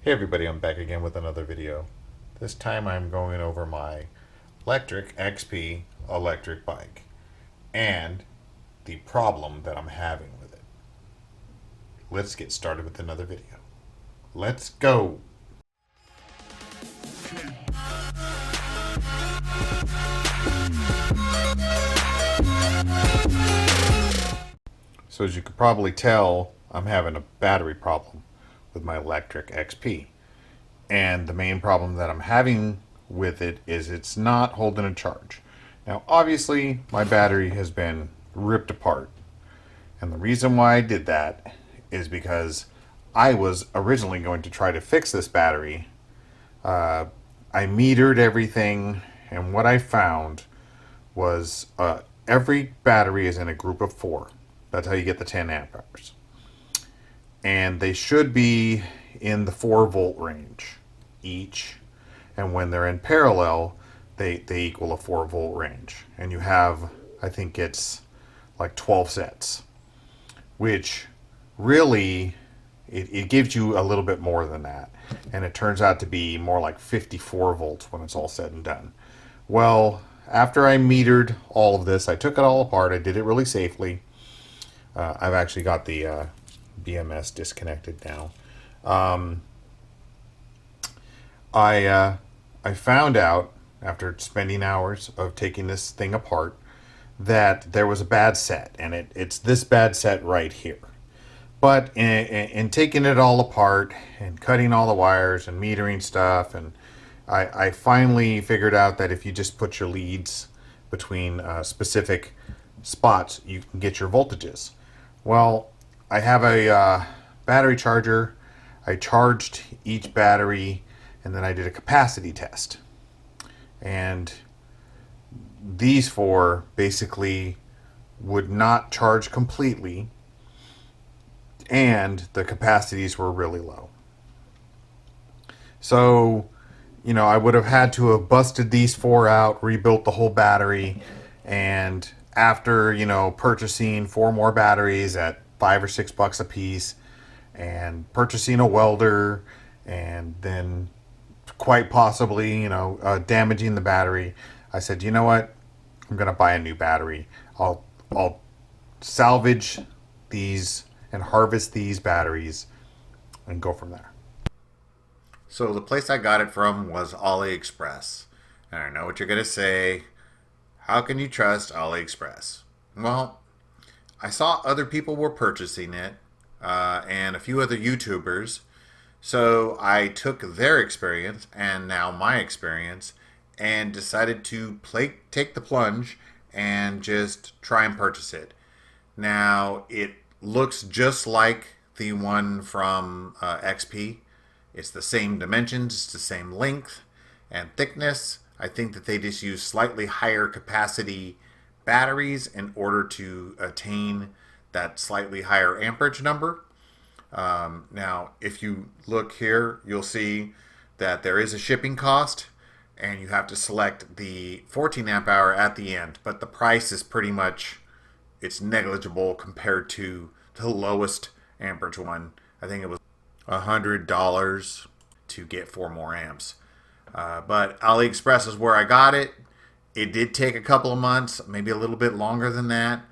Hey everybody, I'm back again with another video. This time I'm going over my Lectric XP electric bike and the problem that I'm having with it. Let's get started with another video. Let's go! So as you could probably tell, I'm having a battery problem with my Lectric XP. And the main problem that I'm having with it is it's not holding a charge. Now, obviously, my battery has been ripped apart. And the reason why I did that is because I was originally going to try to fix this battery. I metered everything, and what I found was every battery is in a group of four. That's how you get the 10 amp hours. And they should be in the 4 volt range each. And when they're in parallel, they equal a 4 volt range. And you have, I think it's like 12 sets, which really it gives you a little bit more than that. And it turns out to be more like 54 volts when it's all said and done. Well, after I metered all of this, I took it all apart. I did it really safely. I've actually got the BMS disconnected now. I found out after spending hours of taking this thing apart that there was a bad set, and it's this bad set right here. But in taking it all apart and cutting all the wires and metering stuff, and I finally figured out that if you just put your leads between specific spots, you can get your voltages. Well, I have a battery charger. I charged each battery, and then I did a capacity test. And these four basically would not charge completely, and the capacities were really low. So, I would have had to have busted these four out, rebuilt the whole battery, and after, purchasing four more batteries at $5 or $6 a piece, and purchasing a welder, and then quite possibly, damaging the battery, I said, you know what? I'm gonna buy a new battery. I'll salvage these and harvest these batteries and go from there. So the place I got it from was Aliexpress. And I know what you're gonna say. How can you trust Aliexpress? Well, I saw other people were purchasing it, and a few other YouTubers. So I took their experience and now my experience and decided to take the plunge and just try and purchase it. Now it looks just like the one from XP. It's the same dimensions, it's the same length and thickness. I think that they just use slightly higher capacity batteries in order to attain that slightly higher amperage number. Now, if you look here, you'll see that there is a shipping cost, and you have to select the 14 amp hour at the end. But the price is pretty much, it's negligible compared to the lowest amperage one. I think it was $100 to get 4 more amps. But AliExpress is where I got it. It did take a couple of months, maybe a little bit longer than that.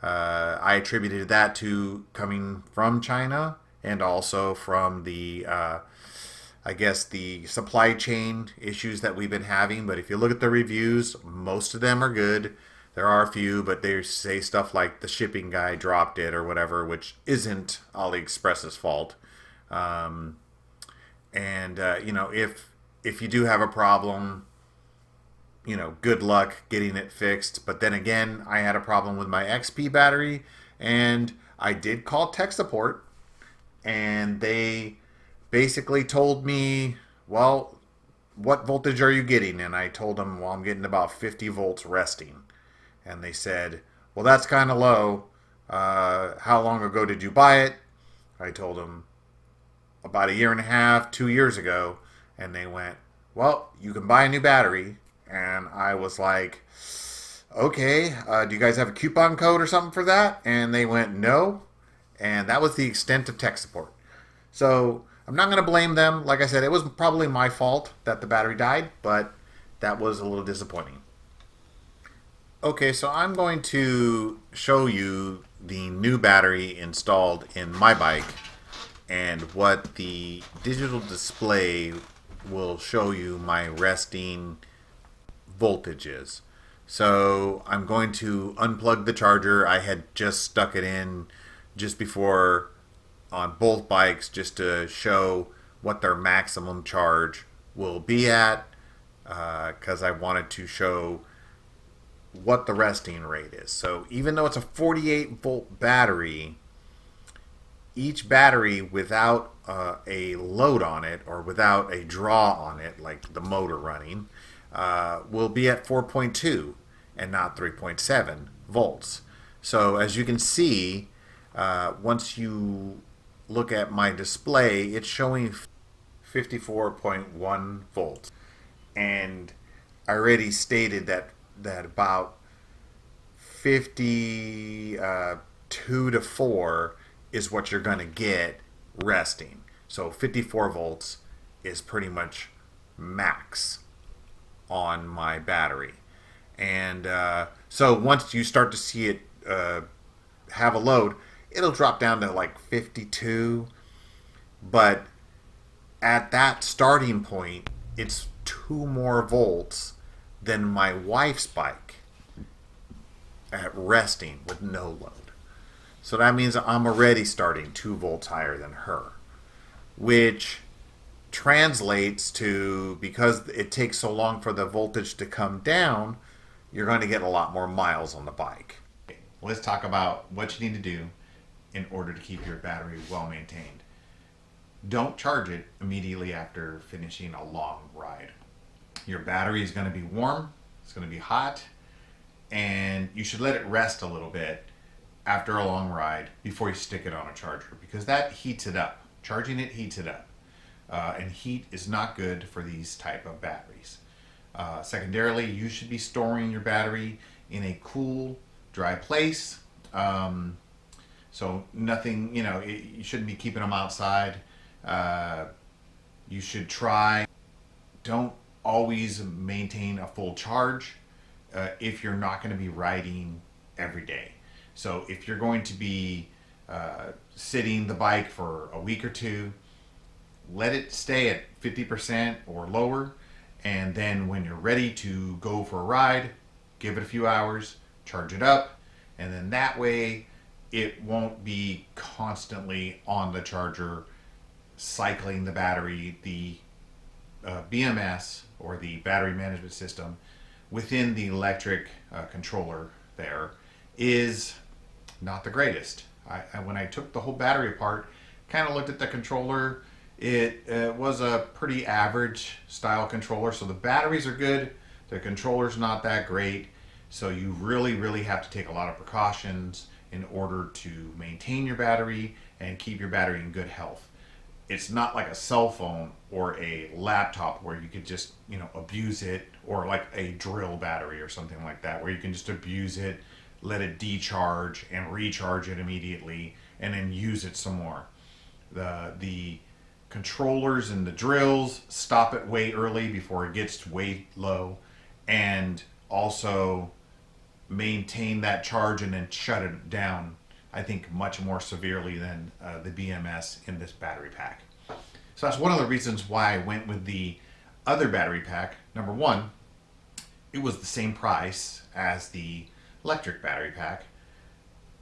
I attributed that to coming from China and also from the, I guess, the supply chain issues that we've been having. But if you look at the reviews, most of them are good. There are a few, but they say stuff like the shipping guy dropped it or whatever, which isn't AliExpress's fault. If you do have a problem, good luck getting it fixed. But then again, I had a problem with my XP battery, and I did call tech support, and they basically told me, well, what voltage are you getting? And I told them, well, I'm getting about 50 volts resting. And they said, well, that's kind of low. How long ago did you buy it? I told them about a year and a half, 2 years ago. And they went, well, you can buy a new battery. And I was like, okay, do you guys have a coupon code or something for that? And they went, no. And that was the extent of tech support. So I'm not going to blame them. Like I said, it was probably my fault that the battery died, but that was a little disappointing. Okay, so I'm going to show you the new battery installed in my bike and what the digital display will show you my resting voltage is. So I'm going to unplug the charger. I had just stuck it in just before on both bikes just to show what their maximum charge will be at because I wanted to show what the resting rate is. So even though it's a 48-volt battery, each battery without a load on it or without a draw on it, like the motor running, will be at 4.2 and not 3.7 volts. So as you can see, once you look at my display, it's showing 54.1 volts. And I already stated that about 52 to 4 is what you're going to get resting. So 54 volts is pretty much max on my battery. And so once you start to see it have a load, it'll drop down to like 52. But at that starting point, it's 2 more volts than my wife's bike at resting with no load. So that means I'm already starting 2 volts higher than her, which translates to, because it takes so long for the voltage to come down, you're going to get a lot more miles on the bike. Let's talk about what you need to do in order to keep your battery well maintained. Don't charge it immediately after finishing a long ride. Your battery is going to be warm, it's going to be hot, and you should let it rest a little bit after a long ride before you stick it on a charger, because that heats it up. Charging it heats it up. And heat is not good for these type of batteries. Secondarily, you should be storing your battery in a cool, dry place. So nothing, you shouldn't be keeping them outside. You should try, don't always maintain a full charge if you're not going to be riding every day. So if you're going to be sitting the bike for a week or two, let it stay at 50% or lower, and then when you're ready to go for a ride, give it a few hours, charge it up, and then that way it won't be constantly on the charger cycling the battery. The BMS, or the battery management system within the Lectric controller there, is not the greatest. When I took the whole battery apart, kind of looked at the controller, it was a pretty average style controller. So the batteries are good, the controller's not that great. So you really have to take a lot of precautions in order to maintain your battery and keep your battery in good health. It's not like a cell phone or a laptop where you could just, abuse it, or like a drill battery or something like that, where you can just abuse it, let it decharge and recharge it immediately, and then use it some more. The controllers and the drills stop it way early before it gets way low, and also maintain that charge and then shut it down, I think, much more severely than the BMS in this battery pack. So that's one of the reasons why I went with the other battery pack. Number one, it was the same price as the Lectric battery pack,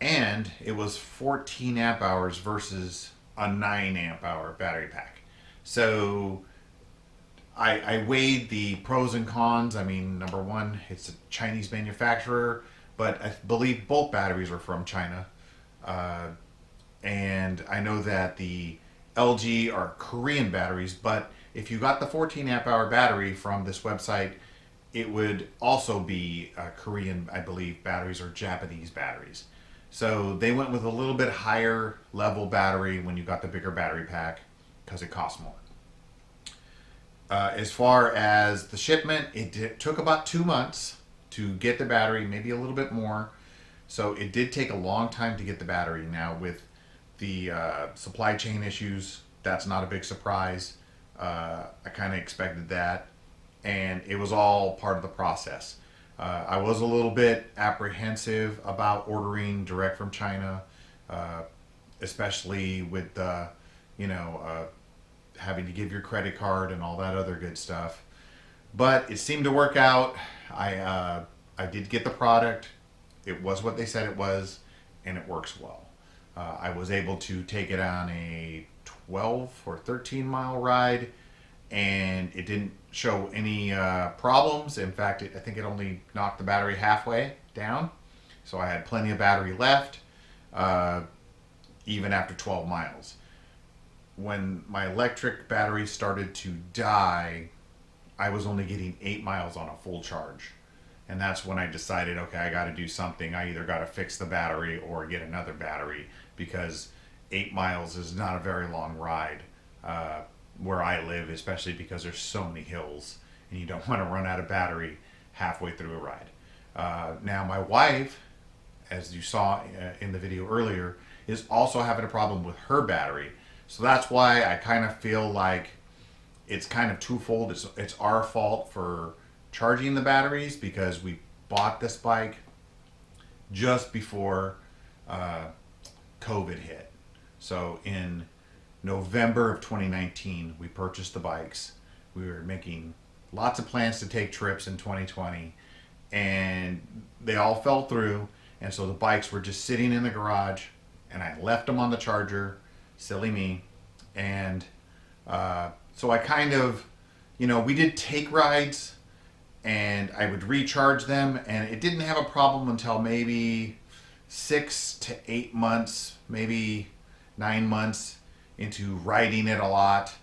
and it was 14 amp hours versus a 9 amp hour battery pack. So I weighed the pros and cons. I mean, number one, it's a Chinese manufacturer, but I believe both batteries are from China. And I know that the LG are Korean batteries, but if you got the 14 amp hour battery from this website, it would also be Korean, I believe, batteries, or Japanese batteries. So they went with a little bit higher level battery when you got the bigger battery pack, because it costs more. As far as the shipment, it took about 2 months to get the battery, maybe a little bit more. So it did take a long time to get the battery. Now with the supply chain issues that's not a big surprise. I kind of expected that, and it was all part of the process. I was a little bit apprehensive about ordering direct from China, uh, especially with having to give your credit card and all that other good stuff. But it seemed to work out. I did get the product. It was what they said it was, and it works well. I was able to take it on a 12 or 13-mile ride, and it didn't show any problems. In fact, I think it only knocked the battery halfway down, so I had plenty of battery left, even after 12 miles. When my electric battery started to die, I was only getting 8 miles on a full charge. And that's when I decided, okay, I got to do something. I either got to fix the battery or get another battery, because 8 miles is not a very long ride where I live, especially because there's so many hills and you don't want to run out of battery halfway through a ride. Now, my wife, as you saw in the video earlier, is also having a problem with her battery. So that's why I kind of feel like it's kind of twofold. It's our fault for charging the batteries, because we bought this bike just before COVID hit. So in November of 2019, we purchased the bikes. We were making lots of plans to take trips in 2020, and they all fell through. And so the bikes were just sitting in the garage, and I left them on the charger. Silly me. And so I kind of, we did take rides, and I would recharge them, and it didn't have a problem until maybe 6 to 8 months, maybe 9 months into riding it a lot,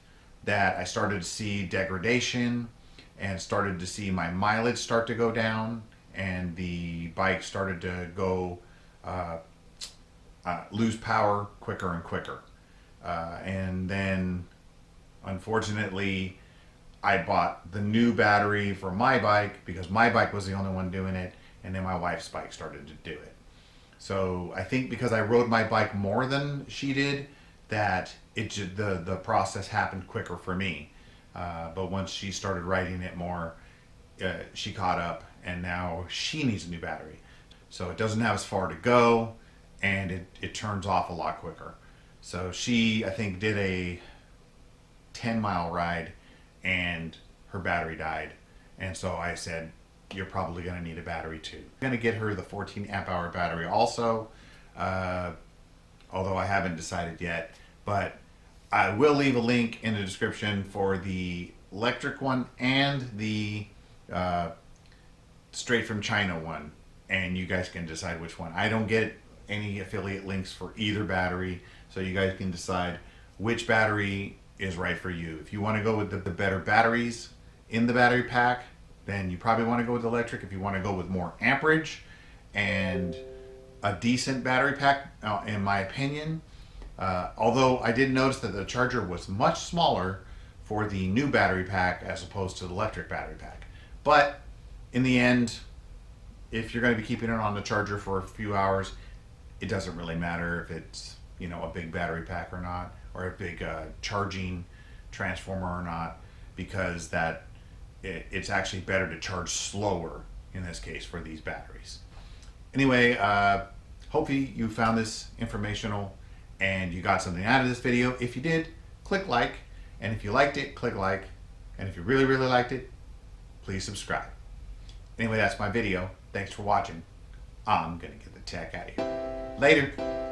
that I started to see degradation and started to see my mileage start to go down, and the bike started to go lose power quicker and quicker. And then, unfortunately, I bought the new battery for my bike, because my bike was the only one doing it, and then my wife's bike started to do it. So I think because I rode my bike more than she did, that the process happened quicker for me. But once she started riding it more, she caught up, and now she needs a new battery. So it doesn't have as far to go, and it turns off a lot quicker. So she, I think, did a 10-mile ride, and her battery died. And so I said, you're probably going to need a battery too. I'm going to get her the 14 amp hour battery also, although I haven't decided yet. But I will leave a link in the description for the electric one and the straight from China one, and you guys can decide which one. I don't get any affiliate links for either battery, so you guys can decide which battery is right for you. If you want to go with the better batteries in the battery pack, then you probably want to go with electric. If you want to go with more amperage and a decent battery pack, in my opinion, although I did notice that the charger was much smaller for the new battery pack as opposed to the electric battery pack. But in the end, if you're going to be keeping it on the charger for a few hours, it doesn't really matter if it's a big battery pack or not, or a big charging transformer or not, because it's actually better to charge slower in this case for these batteries. Anyway, hopefully you found this informational and you got something out of this video. If you did, click like, and if you liked it, click like, and if you really, really liked it, please subscribe. Anyway, that's my video. Thanks for watching. I'm gonna get the tech out of here. Later.